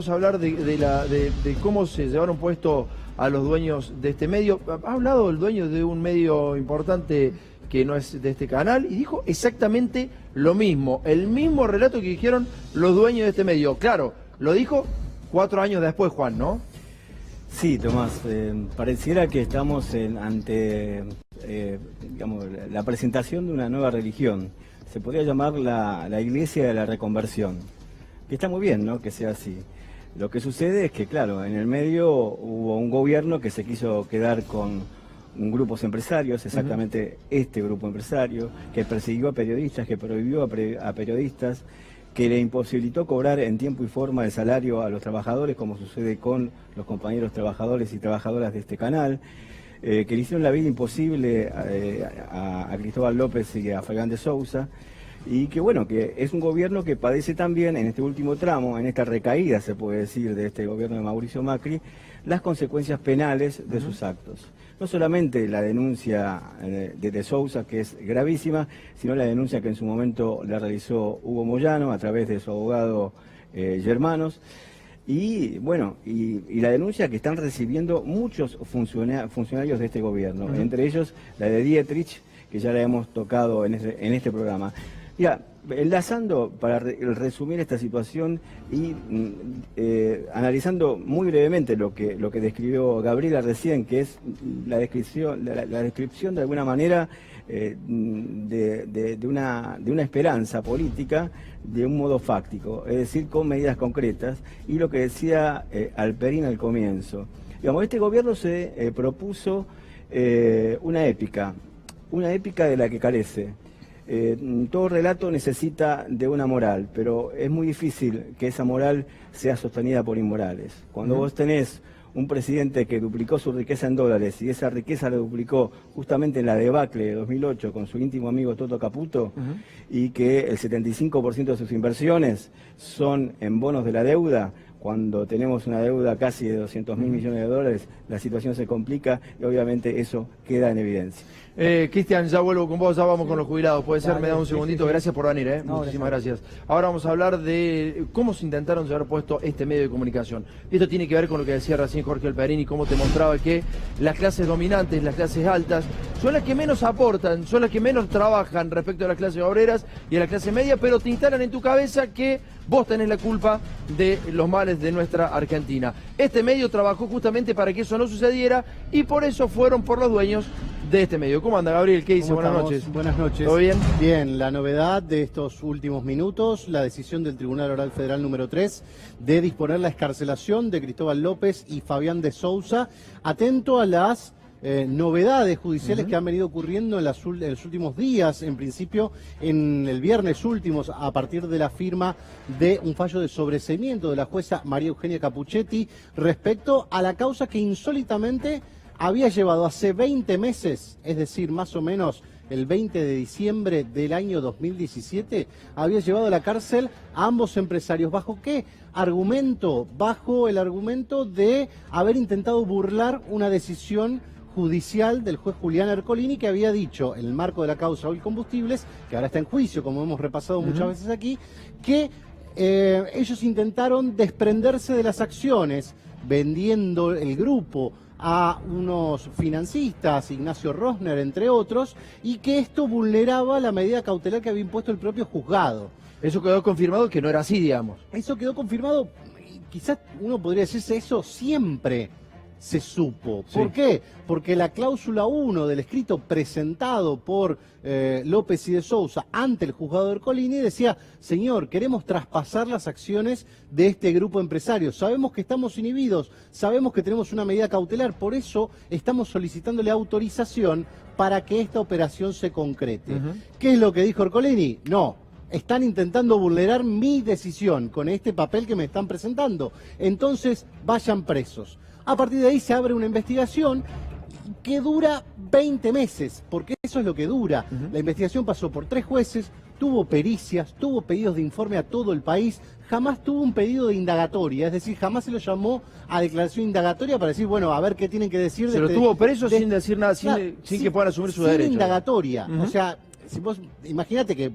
Vamos a hablar de cómo se llevaron puesto a los dueños de este medio. Ha hablado el dueño de un medio importante que no es de este canal y dijo exactamente lo mismo, el mismo relato que dijeron los dueños de este medio. Claro, lo dijo 4 años después, Juan, ¿no? Sí, Tomás, pareciera que estamos ante digamos, la presentación de una nueva religión. Se podría llamar la Iglesia de la Reconversión. Que está muy bien, ¿no?, que sea así. Lo que sucede es que, claro, en el medio hubo un gobierno que se quiso quedar con grupos empresarios, exactamente este grupo empresario, que persiguió a periodistas, que prohibió a periodistas, que le imposibilitó cobrar en tiempo y forma el salario a los trabajadores, como sucede con los compañeros trabajadores y trabajadoras de este canal, que le hicieron la vida imposible a Cristóbal López y a Fabián de Sousa, y que bueno, que es un gobierno que padece también en este último tramo, en esta recaída se puede decir de este gobierno de Mauricio Macri, las consecuencias penales de sus actos. No solamente la denuncia de Sousa, que es gravísima, sino la denuncia que en su momento la realizó Hugo Moyano a través de su abogado Germanos, y bueno, y la denuncia que están recibiendo muchos funcionarios de este gobierno, entre ellos la de Dietrich, que ya la hemos tocado en este programa. Mira, enlazando para resumir esta situación y analizando muy brevemente lo que describió Gabriela recién, que es la descripción de alguna manera de una esperanza política de un modo fáctico, es decir, con medidas concretas, y lo que decía Alperín al comienzo. Digamos, este gobierno se propuso una épica de la que carece. Todo relato necesita de una moral, pero es muy difícil que esa moral sea sostenida por inmorales. Cuando vos tenés un presidente que duplicó su riqueza en dólares y esa riqueza la duplicó justamente en la debacle de 2008 con su íntimo amigo Toto Caputo, y que el 75% de sus inversiones son en bonos de la deuda, cuando tenemos una deuda casi de 200.000 millones de dólares, la situación se complica y obviamente eso queda en evidencia. Cristian, ya vuelvo con vos, ya vamos con los jubilados. Puede ser, Dale, me da un segundito, sí. Gracias por venir, No, muchísimas gracias. Ahora vamos a hablar de cómo se intentaron llevar puesto este medio de comunicación. Y esto tiene que ver con lo que decía recién Jorge Alperín y cómo te mostraba que las clases dominantes, las clases altas, son las que menos aportan, son las que menos trabajan respecto a las clases obreras y a la clase media, pero te instalan en tu cabeza que vos tenés la culpa de los males de nuestra Argentina. Este medio trabajó justamente para que eso no sucediera y por eso fueron por los dueños de este medio. ¿Cómo anda, Gabriel? ¿Qué dice? Buenas noches. Buenas noches. ¿Todo bien? Bien, la novedad de estos últimos minutos, la decisión del Tribunal Oral Federal número 3 de disponer la excarcelación de Cristóbal López y Fabián de Sousa, atento a las novedades judiciales que han venido ocurriendo en los últimos días, en principio en el viernes últimos, a partir de la firma de un fallo de sobreseimiento de la jueza María Eugenia Capuchetti respecto a la causa que insólitamente había llevado hace 20 meses, es decir, más o menos el 20 de diciembre del año 2017, había llevado a la cárcel a ambos empresarios. ¿Bajo qué argumento? Bajo el argumento de haber intentado burlar una decisión judicial del juez Julián Ercolini, que había dicho, en el marco de la causa Oil Combustibles, que ahora está en juicio, como hemos repasado muchas veces aquí, que ellos intentaron desprenderse de las acciones, vendiendo el grupo a unos financistas, Ignacio Rosner, entre otros, y que esto vulneraba la medida cautelar que había impuesto el propio juzgado. Eso quedó confirmado que no era así, digamos. Eso quedó confirmado, quizás uno podría decirse eso siempre se supo. ¿Por Sí. qué? Porque la cláusula 1 del escrito presentado por López y de Sousa ante el juzgado de Ercolini decía: señor, queremos traspasar las acciones de este grupo empresario. Sabemos que estamos inhibidos, sabemos que tenemos una medida cautelar, por eso estamos solicitándole autorización para que esta operación se concrete. ¿Qué es lo que dijo Ercolini? No. Están intentando vulnerar mi decisión con este papel que me están presentando. Entonces, vayan presos. A partir de ahí se abre una investigación que dura 20 meses, porque eso es lo que dura. La investigación pasó por 3 jueces, tuvo pericias, tuvo pedidos de informe a todo el país, jamás tuvo un pedido de indagatoria, es decir, jamás se lo llamó a declaración indagatoria para decir, bueno, a ver qué tienen que decir. Se lo tuvo preso sin decir nada, sin que puedan asumir su derecho. Sin indagatoria, o sea, si vos imagínate que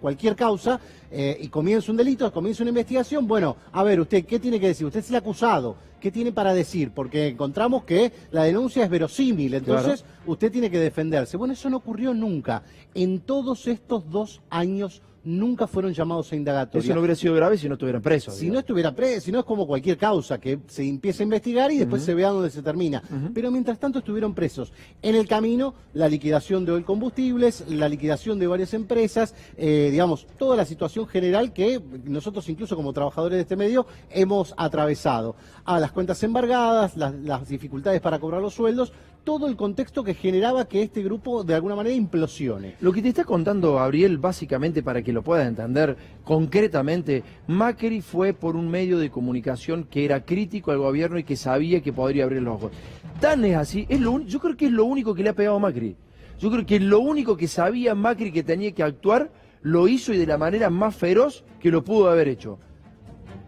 cualquier causa y comienza un delito, comienza una investigación, bueno, a ver, usted, ¿qué tiene que decir? Usted es el acusado, ¿qué tiene para decir? Porque encontramos que la denuncia es verosímil, entonces usted tiene que defenderse. Bueno, eso no ocurrió nunca. En todos estos 2 años nunca fueron llamados a indagatoria. Eso no hubiera sido grave si no estuvieran presos. Si no estuviera preso, si no es como cualquier causa, que se empieza a investigar y después se vea dónde se termina. Pero mientras tanto estuvieron presos. En el camino, la liquidación de Oil Combustibles, la liquidación de varias empresas, digamos, toda la situación general que nosotros incluso como trabajadores de este medio hemos atravesado. Las cuentas embargadas, las dificultades para cobrar los sueldos, todo el contexto que generaba que este grupo de alguna manera implosione. Lo que te está contando Gabriel, básicamente para que lo puedas entender concretamente, Macri fue por un medio de comunicación que era crítico al gobierno y que sabía que podría abrir los ojos. Tan es así, yo creo que es lo único que le ha pegado a Macri. Yo creo que lo único que sabía Macri que tenía que actuar, lo hizo y de la manera más feroz que lo pudo haber hecho.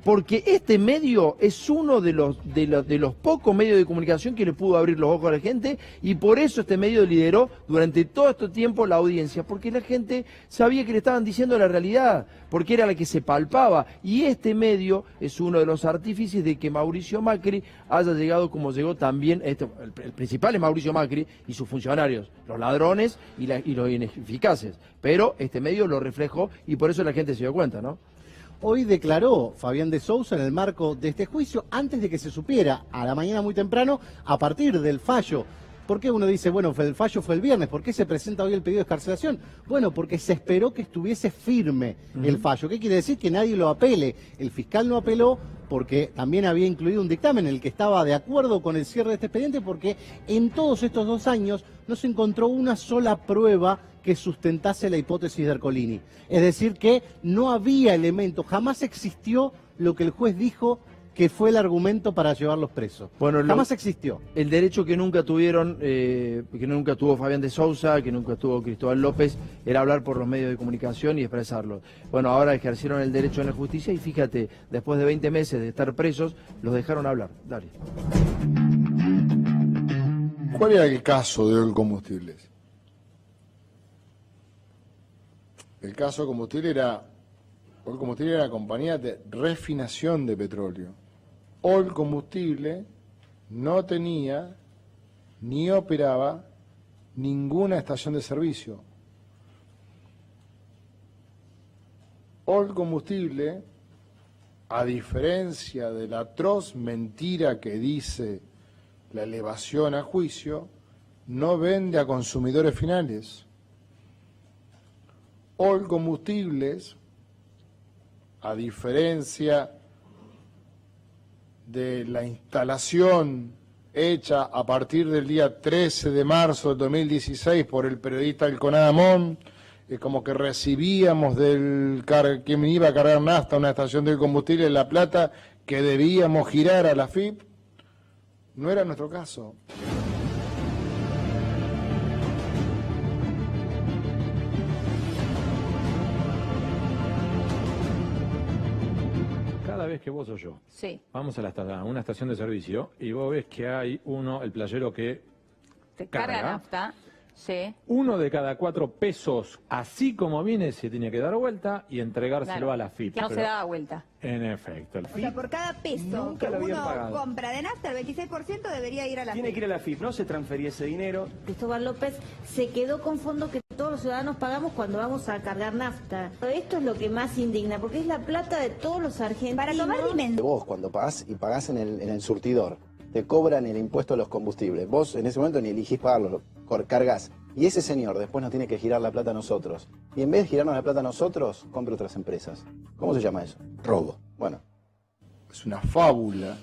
Porque este medio es uno de los pocos medios de comunicación que le pudo abrir los ojos a la gente y por eso este medio lideró durante todo este tiempo la audiencia, porque la gente sabía que le estaban diciendo la realidad, porque era la que se palpaba y este medio es uno de los artífices de que Mauricio Macri haya llegado como llegó también, el principal es Mauricio Macri y sus funcionarios, los ladrones y los ineficaces, pero este medio lo reflejó y por eso la gente se dio cuenta, ¿no? Hoy declaró Fabián de Sousa en el marco de este juicio, antes de que se supiera, a la mañana muy temprano, a partir del fallo. ¿Por qué uno dice, bueno, el fallo fue el viernes? ¿Por qué se presenta hoy el pedido de excarcelación? Bueno, porque se esperó que estuviese firme el fallo. ¿Qué quiere decir? Que nadie lo apele. El fiscal no apeló porque también había incluido un dictamen en el que estaba de acuerdo con el cierre de este expediente, porque en todos estos 2 años no se encontró una sola prueba que sustentase la hipótesis de Ercolini. Es decir, que no había elementos, jamás existió lo que el juez dijo que fue el argumento para llevarlos presos. Bueno, jamás existió. El derecho que nunca tuvieron, que nunca tuvo Fabián de Sousa, que nunca tuvo Cristóbal López, era hablar por los medios de comunicación y expresarlo. Bueno, ahora ejercieron el derecho en la justicia y fíjate, después de 20 meses de estar presos, los dejaron hablar. Dale. ¿Cuál era el caso de Oil Combustibles? El caso de Oil Combustible era compañía de refinación de petróleo. Oil Combustible no tenía ni operaba ninguna estación de servicio. Oil Combustible, a diferencia de la atroz mentira que dice la elevación a juicio, no vende a consumidores finales. Oil Combustibles, a diferencia de la instalación hecha a partir del día 13 de marzo de 2016 por el periodista Elconada Amón, como que recibíamos quien iba a cargar nafta a una estación de combustible en La Plata, que debíamos girar a la FIP, no era nuestro caso. Cada vez que vos o yo vamos a una estación de servicio y vos ves que hay el playero que te carga nafta, uno de cada 4 pesos, así como viene, se tiene que dar vuelta y entregárselo a la FIP. Que no se daba vuelta. En efecto. O sea, por cada peso que uno compra de nafta, el 26% debería ir a la FIP. Tiene que ir a la FIP, no se transfería ese dinero. Cristóbal López se quedó con fondos que todos los ciudadanos pagamos cuando vamos a cargar nafta. Esto es lo que más indigna, porque es la plata de todos los argentinos. Para tomar dimensión. Vos cuando pagás y pagás en el surtidor, te cobran el impuesto a los combustibles. Vos en ese momento ni elegís pagarlo, cargas. Y ese señor después nos tiene que girar la plata a nosotros. Y en vez de girarnos la plata a nosotros, compra otras empresas. ¿Cómo se llama eso? Robo. Bueno. Es una fábula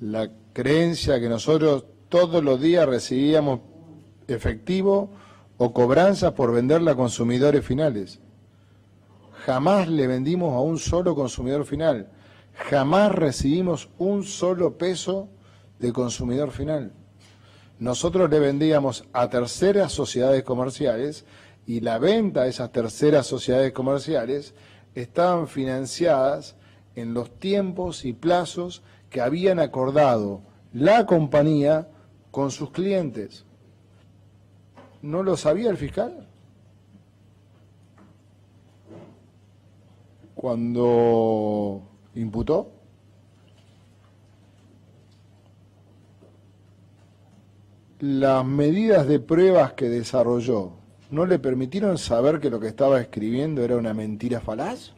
la creencia que nosotros todos los días recibíamos efectivo o cobranzas por venderla a consumidores finales. Jamás le vendimos a un solo consumidor final. Jamás recibimos un solo peso de consumidor final. Nosotros le vendíamos a terceras sociedades comerciales y la venta a esas terceras sociedades comerciales estaban financiadas en los tiempos y plazos que habían acordado la compañía con sus clientes. ¿No lo sabía el fiscal? cuando imputó, las medidas de pruebas que desarrolló no le permitieron saber que lo que estaba escribiendo era una mentira falaz.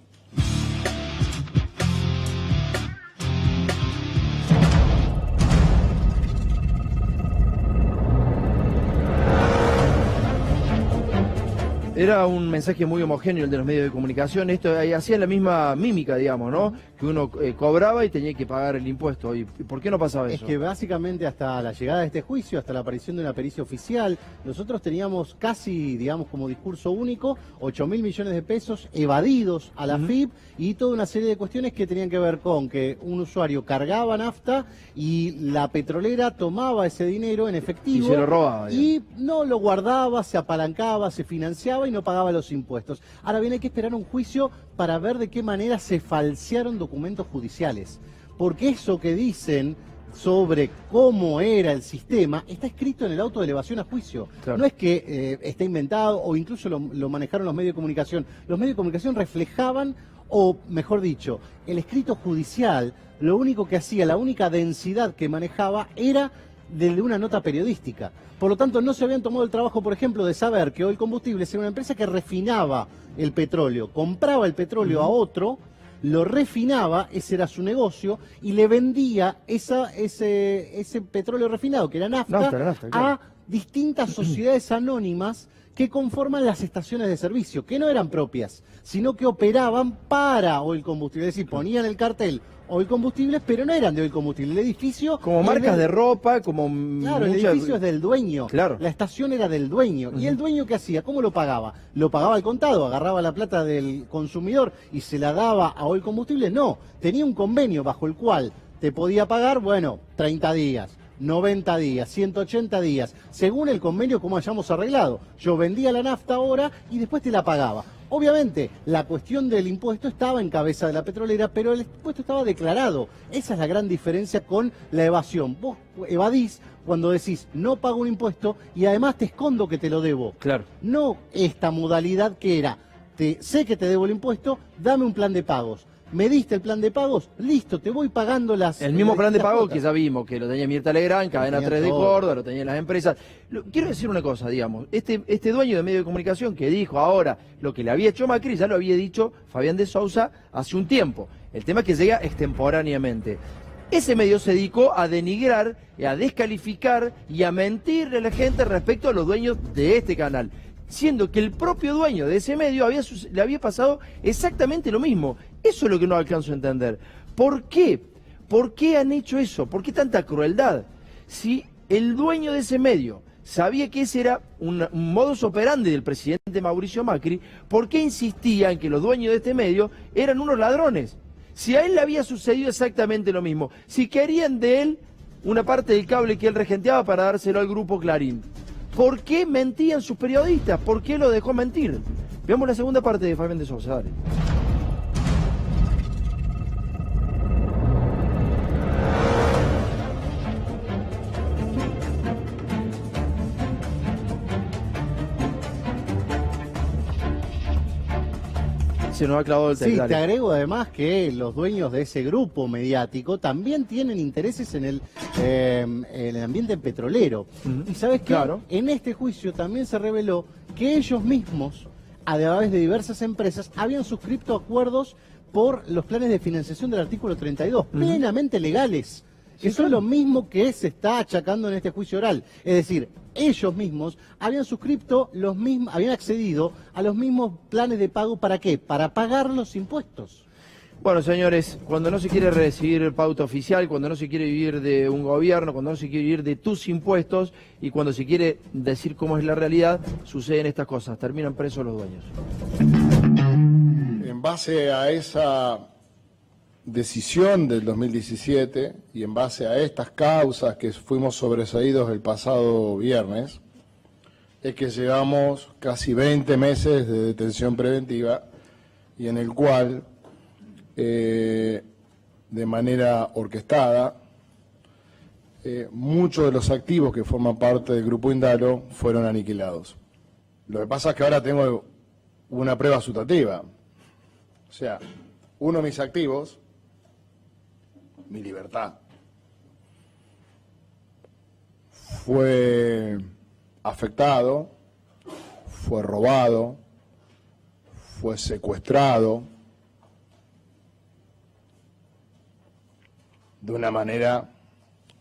Era un mensaje muy homogéneo el de los medios de comunicación. Esto hacía la misma mímica, digamos, ¿no? Que uno cobraba y tenía que pagar el impuesto. ¿Y por qué no pasaba eso? Es que básicamente hasta la llegada de este juicio, hasta la aparición de una pericia oficial, nosotros teníamos casi, digamos, como discurso único, 8.000 millones de pesos evadidos a la FIP y toda una serie de cuestiones que tenían que ver con que un usuario cargaba nafta y la petrolera tomaba ese dinero en efectivo. Y se lo robaba. Y no lo guardaba, se apalancaba, se financiaba y no pagaba los impuestos. Ahora bien, hay que esperar un juicio para ver de qué manera se falsearon documentos judiciales. Porque eso que dicen sobre cómo era el sistema está escrito en el auto de elevación a juicio. Claro. No es que está inventado o incluso lo manejaron los medios de comunicación. Los medios de comunicación reflejaban, o mejor dicho, el escrito judicial, lo único que hacía, la única densidad que manejaba era de una nota periodística. Por lo tanto, no se habían tomado el trabajo, por ejemplo, de saber que Oil Combustibles era una empresa que refinaba el petróleo, compraba el petróleo a otro, lo refinaba, ese era su negocio, y le vendía ese petróleo refinado, que era nafta, claro, a distintas sociedades anónimas que conforman las estaciones de servicio, que no eran propias, sino que operaban para Oil Combustibles, es decir, ponían el cartel Oil Combustibles, pero no eran de Oil Combustibles. El edificio... Como marcas de ropa, como... Claro, el edificio es del dueño. Claro. La estación era del dueño. ¿Y el dueño qué hacía? ¿Cómo lo pagaba? ¿Lo pagaba al contado? ¿Agarraba la plata del consumidor y se la daba a Oil Combustibles? No. Tenía un convenio bajo el cual te podía pagar, bueno, 30 días. 90 días, 180 días, según el convenio como hayamos arreglado. Yo vendía la nafta ahora y después te la pagaba. Obviamente, la cuestión del impuesto estaba en cabeza de la petrolera, pero el impuesto estaba declarado. Esa es la gran diferencia con la evasión. Vos evadís cuando decís, no pago un impuesto y además te escondo que te lo debo. Claro. No esta modalidad que era, sé que te debo el impuesto, dame un plan de pagos. ¿Me diste el plan de pagos? Listo, te voy pagando las... El mismo plan de pagos que ya vimos, que lo tenía Mirta Legrand, Cadena 3 de Córdoba, lo tenían las empresas. Quiero decir una cosa, digamos, este dueño de medio de comunicación que dijo ahora lo que le había hecho Macri, ya lo había dicho Fabián de Sousa hace un tiempo. El tema es que llega extemporáneamente. Ese medio se dedicó a denigrar, a descalificar y a mentirle a la gente respecto a los dueños de este canal, siendo que el propio dueño de ese medio le había pasado exactamente lo mismo. Eso es lo que no alcanzo a entender. ¿Por qué? ¿Por qué han hecho eso? ¿Por qué tanta crueldad? Si el dueño de ese medio sabía que ese era un modus operandi del presidente Mauricio Macri, ¿por qué insistía en que los dueños de este medio eran unos ladrones? Si a él le había sucedido exactamente lo mismo, si querían de él una parte del cable que él regenteaba para dárselo al grupo Clarín, ¿por qué mentían sus periodistas? ¿Por qué lo dejó mentir? Veamos la segunda parte de Fabián de Sousa, dale. Se nos ha clavado el Sí, te agrego además que los dueños de ese grupo mediático también tienen intereses en el ambiente petrolero. Y sabes que en este juicio también se reveló que ellos mismos, a través de diversas empresas, habían suscrito acuerdos por los planes de financiación del artículo 32, plenamente legales. Eso es lo mismo que se está achacando en este juicio oral. Es decir, ellos mismos habían suscrito habían accedido a los mismos planes de pago. ¿Para qué? Para pagar los impuestos. Bueno, señores, cuando no se quiere recibir pauta oficial, cuando no se quiere vivir de un gobierno, cuando no se quiere vivir de tus impuestos y cuando se quiere decir cómo es la realidad, suceden estas cosas, terminan presos los dueños. En base a esa decisión del 2017 y en base a estas causas que fuimos sobreseídos el pasado viernes, es que llevamos casi 20 meses de detención preventiva y en el cual, de manera orquestada, muchos de los activos que forman parte del Grupo Indalo fueron aniquilados. Lo que pasa es que ahora tengo una prueba sustantiva. O sea, uno de mis activos, mi libertad, fue afectado, fue robado, fue secuestrado de una manera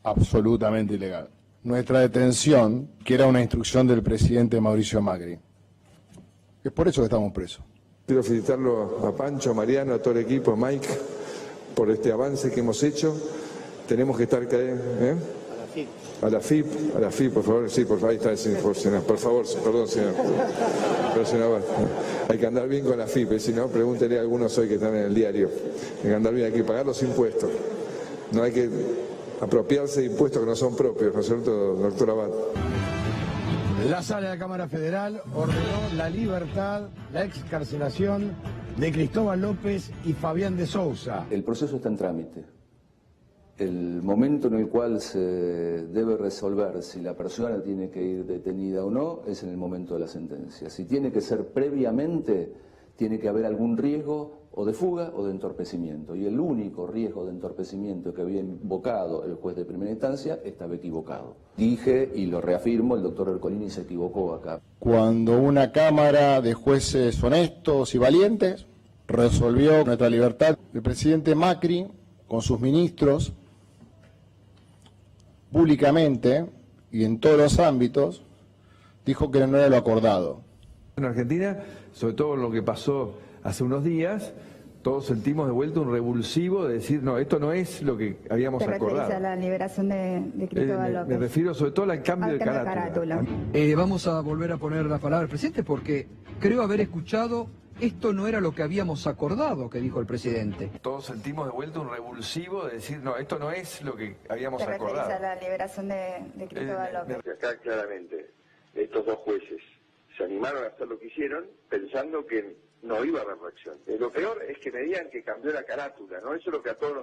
absolutamente ilegal. Nuestra detención, que era una instrucción del presidente Mauricio Macri. Es por eso que estamos presos. Quiero felicitarlo a Pancho, a Mariano, a todo el equipo, a Mike, por este avance que hemos hecho. Tenemos que estar a la FIP, por favor, sí, por favor, ahí está el señor, por favor, perdón, señor. Pero, señor, hay que andar bien con la FIP, si no, pregúntele a algunos hoy que están en el diario. Hay que andar bien, hay que pagar los impuestos. No hay que apropiarse de impuestos que no son propios, ¿no es cierto, doctor Abad? La Sala de la Cámara Federal ordenó la libertad, la excarcelación de Cristóbal López y Fabián de Sousa. El proceso está en trámite. El momento en el cual se debe resolver si la persona tiene que ir detenida o no es en el momento de la sentencia. Si tiene que ser previamente, tiene que haber algún riesgo o de fuga o de entorpecimiento. Y el único riesgo de entorpecimiento que había invocado el juez de primera instancia estaba equivocado. Dije, y lo reafirmo, el doctor Ercolini se equivocó acá. Cuando una cámara de jueces honestos y valientes resolvió nuestra libertad, el presidente Macri, con sus ministros, públicamente y en todos los ámbitos, dijo que no era lo acordado. En Argentina, sobre todo lo que pasó hace unos días, todos sentimos de vuelta un revulsivo de decir, no, esto no es lo que habíamos acordado. ¿Te referís a la liberación de Cristóbal López? Me refiero sobre todo al cambio de carátula. Vamos a volver a poner la palabra al presidente porque creo haber escuchado, esto no era lo que habíamos acordado, que dijo el presidente. Todos sentimos de vuelta un revulsivo de decir, no, esto no es lo que habíamos acordado. ¿Te referís a la liberación de Cristóbal López? Acá claramente estos dos jueces se animaron a hacer lo que hicieron pensando que no iba a haber reacción. Lo peor es que me digan que cambió la carátula, ¿no? Eso es lo que a todos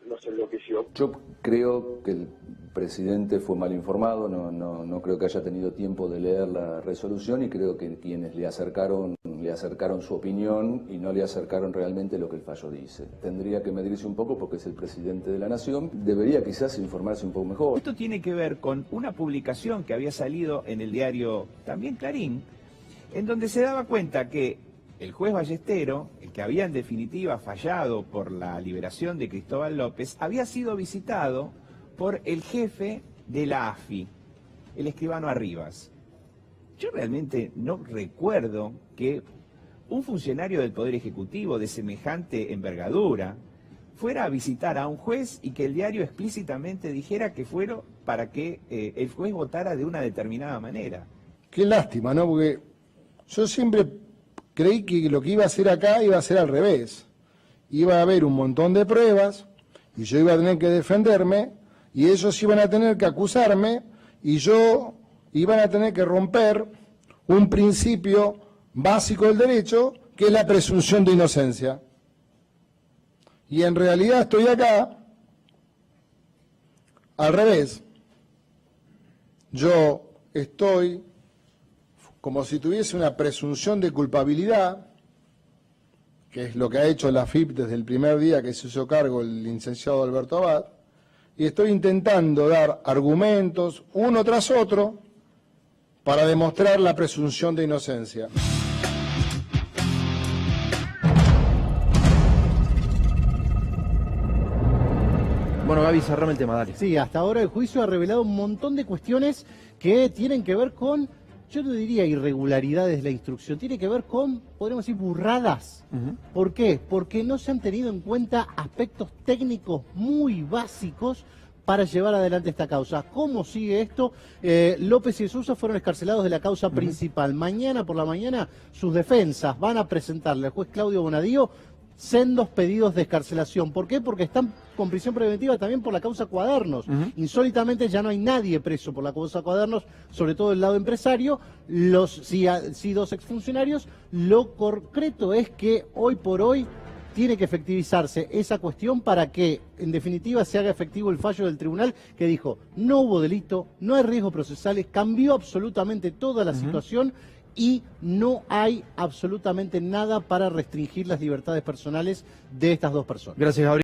nos enloqueció. Yo creo que el presidente fue mal informado, no creo que haya tenido tiempo de leer la resolución y creo que quienes le acercaron su opinión y no le acercaron realmente lo que el fallo dice. Tendría que medirse un poco porque es el presidente de la nación, debería quizás informarse un poco mejor. Esto tiene que ver con una publicación que había salido en el diario también Clarín, en donde se daba cuenta que el juez Ballestero, el que había en definitiva fallado por la liberación de Cristóbal López, había sido visitado por el jefe de la AFI, el escribano Arribas. Yo realmente no recuerdo que un funcionario del Poder Ejecutivo de semejante envergadura fuera a visitar a un juez y que el diario explícitamente dijera que fuera para que el juez votara de una determinada manera. Qué lástima, ¿no? Porque yo siempre creí que lo que iba a hacer acá iba a ser al revés. Iba a haber un montón de pruebas y yo iba a tener que defenderme y ellos iban a tener que acusarme y yo iban a tener que romper un principio básico del derecho que es la presunción de inocencia. Y en realidad estoy acá al revés. Yo estoy como si tuviese una presunción de culpabilidad, que es lo que ha hecho la FIP desde el primer día que se hizo cargo el licenciado Alberto Abad, y estoy intentando dar argumentos, uno tras otro, para demostrar la presunción de inocencia. Bueno, Gaby, cerrame el tema, dale. Sí, hasta ahora el juicio ha revelado un montón de cuestiones que tienen que ver con, yo no diría irregularidades de la instrucción, tiene que ver con, podríamos decir, burradas. ¿Por qué? Porque no se han tenido en cuenta aspectos técnicos muy básicos para llevar adelante esta causa. ¿Cómo sigue esto? López y Sousa fueron excarcelados de la causa principal. Mañana por la mañana sus defensas van a presentarle al juez Claudio Bonadío sendos pedidos de excarcelación. ¿Por qué? Porque están con prisión preventiva también por la causa Cuadernos. Insólitamente ya no hay nadie preso por la causa Cuadernos, sobre todo del lado empresario, sí dos exfuncionarios. Lo concreto es que hoy por hoy tiene que efectivizarse esa cuestión para que, en definitiva, se haga efectivo el fallo del tribunal que dijo, no hubo delito, no hay riesgos procesales, cambió absolutamente toda la situación y no hay absolutamente nada para restringir las libertades personales de estas dos personas. Gracias, Gabriel.